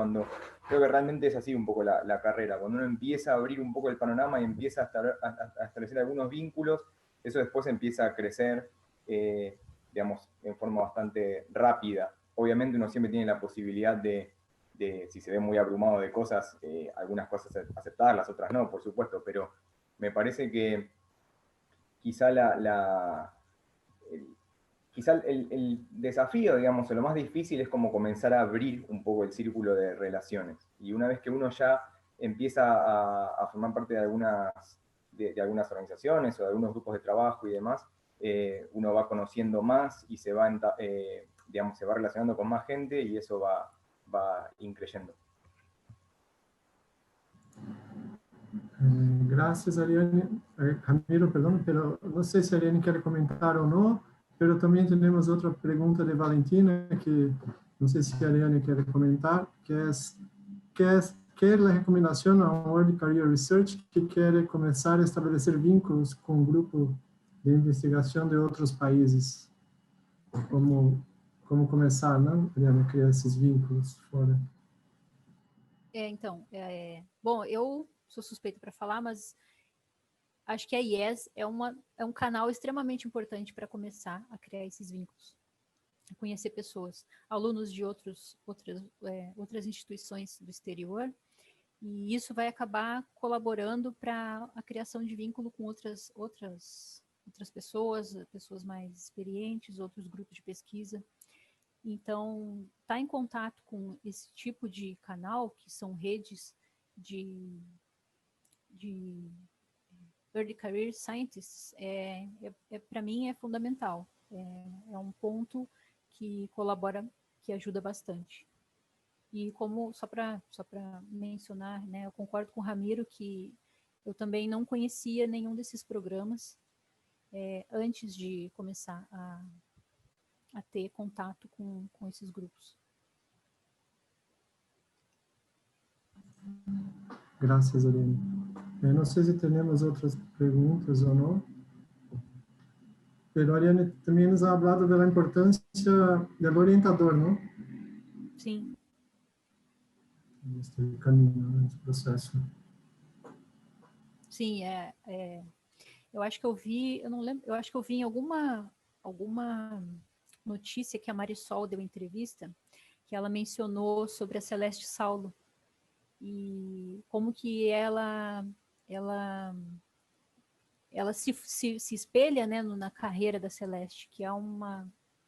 que realmente es así un poco la carrera. Cuando uno empieza a abrir un poco el panorama y empieza a establecer algunos vínculos, eso después empieza a crecer, digamos, en forma bastante rápida. Obviamente uno siempre tiene la posibilidad de si se ve muy abrumado de cosas, algunas cosas aceptarlas, otras no, por supuesto, pero me parece que quizá quizá el desafío, digamos, o lo más difícil es como comenzar a abrir un poco el círculo de relaciones. Y una vez que uno ya empieza a formar parte de algunas organizaciones o de algunos grupos de trabajo y demás, uno va conociendo más y digamos, se va relacionando con más gente y eso va increyendo. Gracias, Ariane. Ramiro, perdón, pero no sé si Ariane quiere comentar o no, pero también tenemos otra pregunta de Valentina que no sé si Ariane quiere comentar, que es ¿qué es la recomendación a un Early Career Research que quiere comenzar a establecer vínculos con un grupo de investigación de otros países? ¿Cómo comenzar, ¿no?, Ariane, a criar esses vínculos fora? Então, bom, eu sou suspeita para falar, mas acho que a IES é um canal extremamente importante para começar a criar esses vínculos, a conhecer pessoas, alunos de outras instituições do exterior, e isso vai acabar colaborando para a criação de vínculo com outras pessoas mais experientes, outros grupos de pesquisa. Então, estar em contato com esse tipo de canal, que são redes de Early Career Scientists, para mim é fundamental. É um ponto que colabora, que ajuda bastante. E só para mencionar, né, eu concordo com o Ramiro que eu também não conhecia nenhum desses programas antes de começar a ter contato com esses grupos. Gracias, Ariane. No sé si tenemos otras preguntas o no, pero Ariane también nos ha hablado de la importancia del orientador, ¿no? Sim. Neste caminho, nesse processo. Sim, eu acho que eu vi, eu não lembro, eu acho que eu vi em alguma notícia que a Marisol deu entrevista, que ela mencionou sobre a Celeste Saulo e como que ela ela se espelha, né, na carreira da Celeste, que é uma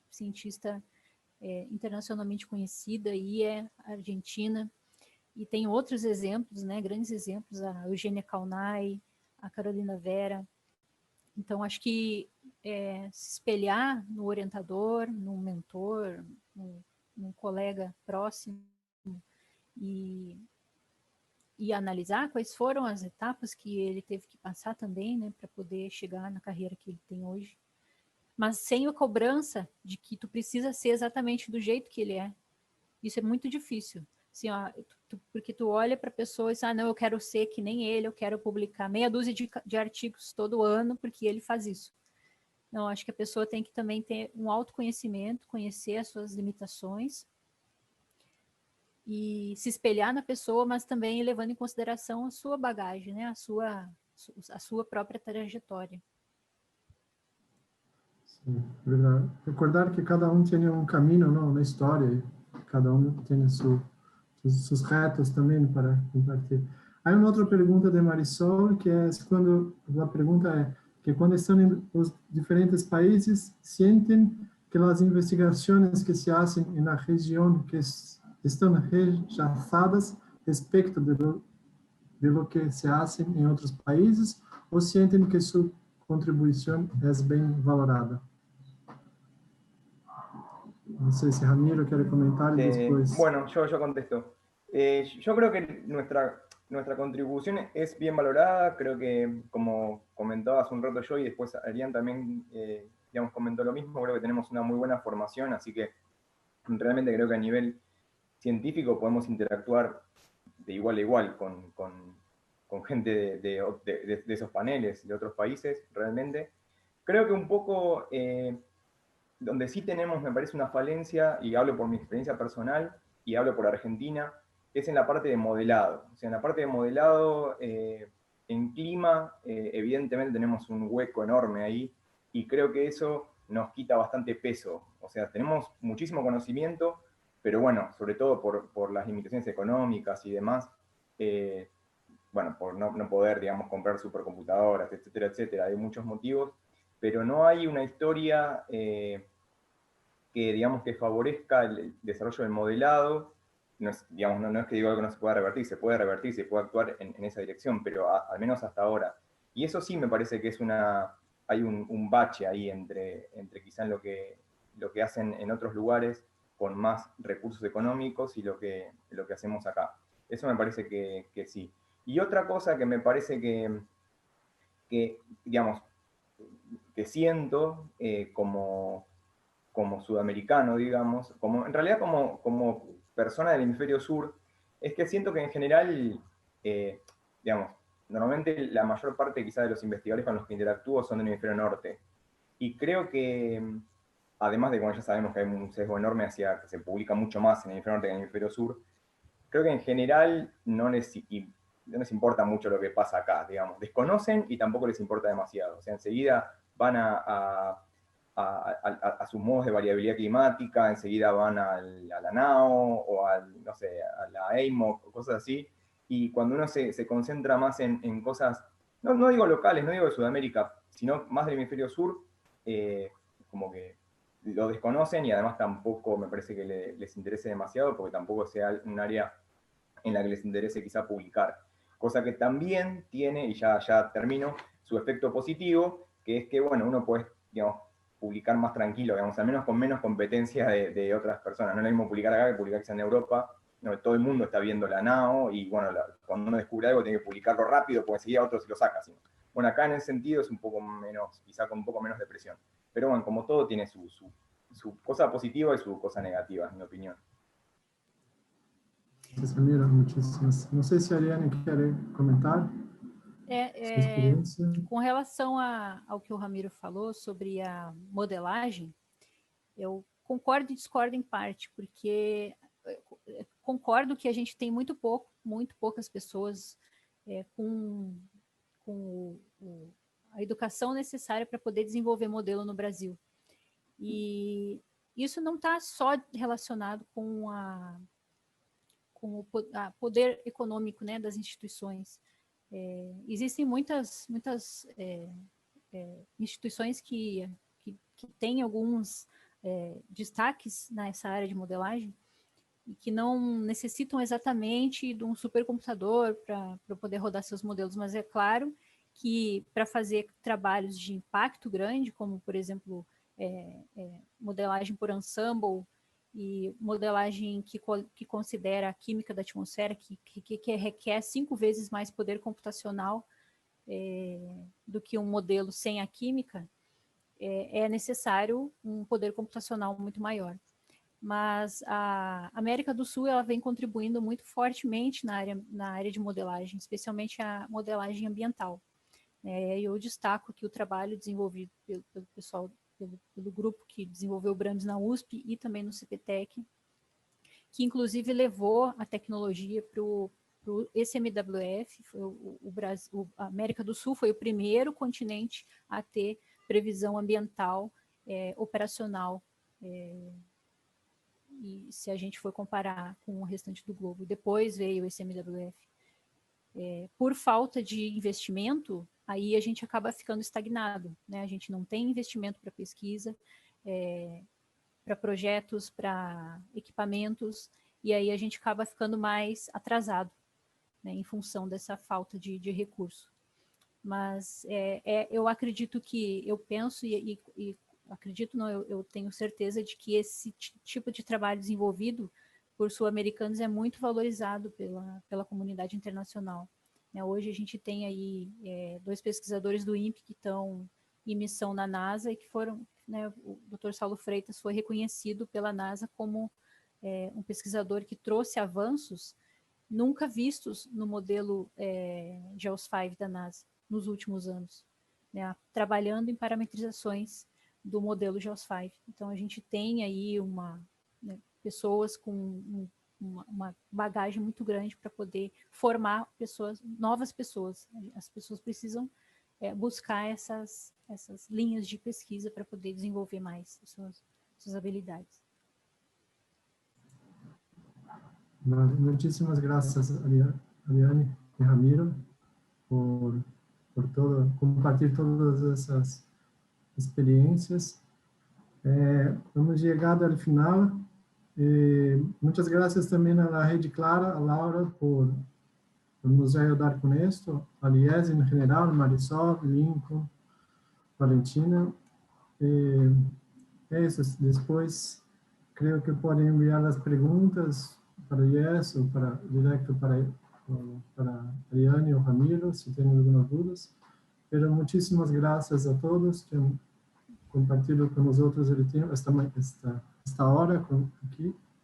cientista internacionalmente conhecida e é argentina. E tem outros exemplos, né, grandes exemplos, a Eugênia Kaunay, a Carolina Vera. Então, acho que se espelhar no orientador, no mentor, num colega próximo e analisar quais foram as etapas que ele teve que passar também, né, para poder chegar na carreira que ele tem hoje. Mas sem a cobrança de que tu precisa ser exatamente do jeito que ele é. Isso é muito difícil. Assim, ó, porque tu olha para a pessoa e diz, não, eu quero ser que nem ele, eu quero publicar meia dúzia de artigos todo ano, porque ele faz isso. Não, acho que a pessoa tem que também ter um autoconhecimento, conhecer as suas limitações e se espelhar na pessoa, mas também levando em consideração a sua bagagem, né? A sua própria trajetória. Sim, verdade. Recordar que cada um tem um caminho, não, na história, cada um tem seus retos também para compartilhar. Há uma outra pergunta de Marisol, que é a pergunta é que quando estão em os diferentes países, sentem que as investigações que se fazem na região que estão rechaçadas respeito de lo que se hacen em outros países, ou sentem que sua contribuição é bem valorada? No sé si Ramiro quiere comentar y después... Bueno, yo contesto. Yo creo que nuestra contribución es bien valorada. Creo que, como comentaba hace un rato yo y después Arián también, digamos, comentó lo mismo, creo que tenemos una muy buena formación, así que realmente creo que a nivel científico podemos interactuar de igual a igual con gente de esos paneles de otros países, realmente. Creo que un poco... donde sí tenemos, me parece, una falencia, y hablo por mi experiencia personal, y hablo por Argentina, es en la parte de modelado. O sea, en la parte de modelado, en clima, evidentemente tenemos un hueco enorme ahí, y creo que eso nos quita bastante peso. O sea, tenemos muchísimo conocimiento, pero bueno, sobre todo por las limitaciones económicas y demás, bueno, por no poder, digamos, comprar supercomputadoras, etcétera, etcétera, hay muchos motivos, pero no hay una historia que, digamos, que favorezca el desarrollo del modelado. No es, digamos, no es que digo algo que no se pueda revertir, se puede revertir, se puede actuar en esa dirección, pero al menos hasta ahora. Y eso sí me parece que es hay un bache ahí entre quizás lo que hacen en otros lugares con más recursos económicos y lo que hacemos acá. Eso me parece que sí. Y otra cosa que me parece que digamos, que siento como sudamericano, digamos, en realidad como persona del hemisferio sur, es que siento que en general, digamos, normalmente la mayor parte quizá de los investigadores con los que interactúo son del hemisferio norte. Y creo que, además de, como ya sabemos que hay un sesgo enorme hacia que se publica mucho más en el hemisferio norte que en el hemisferio sur, creo que en general no les importa mucho lo que pasa acá, digamos. Desconocen y tampoco les importa demasiado. O sea, enseguida van a sus modos de variabilidad climática, enseguida van a la NAO o no sé, a la EIMO, cosas así. Y cuando uno se concentra más en cosas, no digo locales, no digo de Sudamérica, sino más del hemisferio sur, como que lo desconocen y además tampoco me parece que les interese demasiado, porque tampoco sea un área en la que les interese quizá publicar. Cosa que también tiene, y ya termino, su efecto positivo, que es que, bueno, uno puede, digamos, publicar más tranquilo, digamos, al menos con menos competencia de otras personas. No es lo mismo publicar acá que publicar quizá en Europa. No, todo el mundo está viendo la NAO y, bueno, cuando uno descubre algo tiene que publicarlo rápido porque enseguida otro se lo saca. ¿Sí? Bueno, acá en ese sentido es un poco menos, quizá con un poco menos de presión. Pero bueno, como todo tiene su cosa positiva y su cosa negativa, en mi opinión. Ramiro, muchísimas. Não sei se a Ariane quer comentar sua experiência. Com relação ao que o Ramiro falou sobre a modelagem, eu concordo e discordo em parte, porque concordo que a gente tem muito poucas pessoas com a educação necessária para poder desenvolver modelo no Brasil. E isso não está só relacionado com o poder econômico, né, das instituições. Existem muitas instituições que têm alguns destaques nessa área de modelagem, e que não necessitam exatamente de um supercomputador para poder rodar seus modelos, mas é claro que para fazer trabalhos de impacto grande, como, por exemplo, modelagem por ensemble e modelagem que considera a química da atmosfera, que requer 5 vezes mais poder computacional do que um modelo sem a química, é necessário um poder computacional muito maior. Mas a América do Sul ela vem contribuindo muito fortemente na área de modelagem, especialmente a modelagem ambiental. Eu destaco aqui o trabalho desenvolvido pelo pessoal, pelo grupo que desenvolveu o BRAMS na USP e também no CPTEC, que inclusive levou a tecnologia para o ECMWF. A América do Sul foi o primeiro continente a ter previsão ambiental operacional, e se a gente for comparar com o restante do globo. Depois veio o ECMWF. Por falta de investimento, aí a gente acaba ficando estagnado, né? A gente não tem investimento para pesquisa, para projetos, para equipamentos, e aí a gente acaba ficando mais atrasado, né, em função dessa falta de recurso. Mas eu acredito que, eu penso acredito não, eu tenho certeza de que esse tipo de trabalho desenvolvido por sul-americanos é muito valorizado pela comunidade internacional. Hoje a gente tem aí 2 pesquisadores do INPE que estão em missão na NASA e que foram, né, o Dr. Saulo Freitas foi reconhecido pela NASA como um pesquisador que trouxe avanços nunca vistos no modelo JAWS-5 da NASA nos últimos anos, né, trabalhando em parametrizações do modelo JAWS-5. Então, a gente tem aí pessoas com uma bagagem muito grande para poder formar novas pessoas. As pessoas precisam buscar essas linhas de pesquisa para poder desenvolver mais suas habilidades. Muchísimas gracias, Ariane y Ramiro, por compartir todas essas experiências. Hemos llegado al final. Muchas gracias también a la Rede Clara, a Laura, por nos ayudar con esto, a Lies en general, Marisol, Lincoln, Valentina. Eso, después creo que pueden enviar las preguntas para Lies o directo para Ariane o Ramiro, si tienen algunas dudas. Pero muchísimas gracias a todos que han compartido com nós outros ele tem esta hora aqui.